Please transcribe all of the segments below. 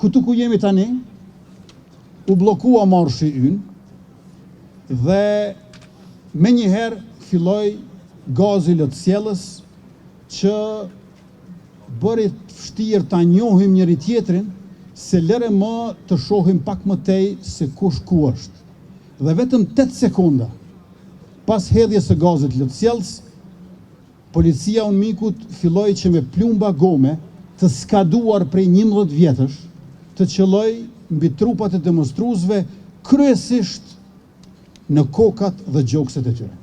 Këtu ku jemi tani, u blokua marshi ynë dhe me njëherë filloi gazi lotësjellës që bëri vështirë ta njohim njëri tjetrin, se lëre më të shohim pak më tej se kush ku është. Dhe vetëm 8 sekonda pas hedhjes së gazit lotësjellës, policia unë mikut filloi që me plumba gome të skaduar prej 11 vjetësh të qëlloj mbi trupat e demonstruesve, kryesisht në kokat dhe gjokset e tyre.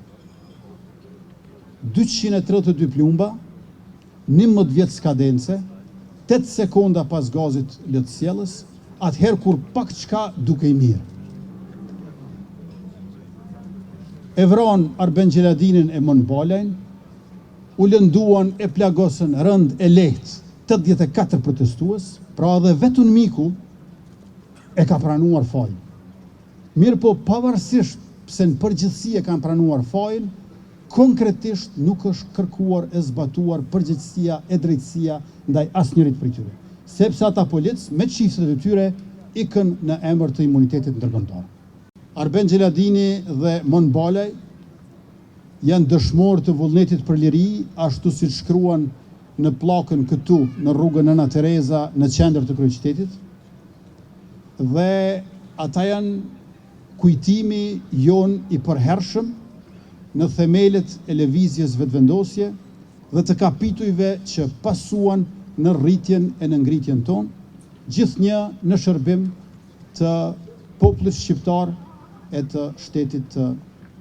232 plumba, 11 vjetë skadence, 8 sekonda pas gazit lotësjellës, atëherë kur pak çka duke i mirë. E vranë Arben Gjeladinin e Mon Balajn, u lënduan e plagosën rënd e lehtë 84 protestues, pra edhe vetun miku e ka pranuar fajin. Mirë po pavarësisht pse në përgjithësi e kanë pranuar fajin, konkretisht nuk është kërkuar e zbatuar përgjegjësia e drejtësia ndaj asnjërit prej tyre, sepse ata policë me çiftet e tyre ikën në emër të imunitetit ndërkombëtar. Arben Gjeladini dhe Mon Balaj janë dëshmorë të vullnetit për liri, ashtu si shkruan në pllakën këtu në rrugën Nëna Tereza në qendër të kryeqytetit, dhe ata janë kujtimi jon i përhershëm në themelet e lëvizjes vetëvendosje dhe të kapitujve që pasuan në rritjen e në ngritjen tonë, gjithnjë në shërbim të popullit shqiptar e të shtetit të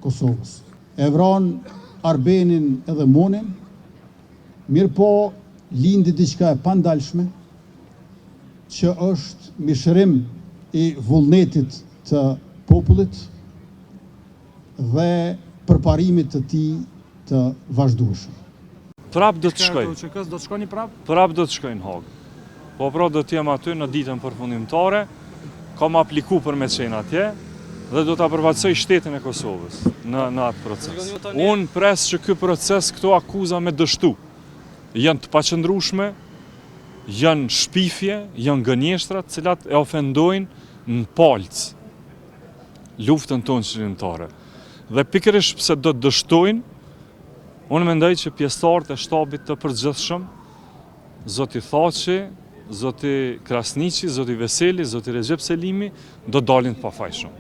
Kosovës. E vranë Arbenin edhe Monin, mirë po lindi diçka e pandalshme, që është mishërim i vullnetit të popullit dhe përparimit të tij të vazhdueshëm. Prap do të shkoj. Do të shkoni prap? Prap do të shkoj në Hagë. Po pra do të jem aty në ditën përfundimtare, kam apliku për me qenë atje dhe do të përfaqësoj shtetin e Kosovës në atë proces. Unë pres që ky proces këto akuza me dështu janë të paqëndrueshme, janë shpifje, janë gënjeshtra të cilat e ofendojnë në palc luftën tonë qëllimtare. Dhe pikërisht pse do të dështojnë, unë mendoj që pjesëtarët e shtabit të përgjithshëm, zoti Thaçi, zoti Krasniqi, zoti Veseli, zoti Recep Selimi, do dalin të pafajshëm.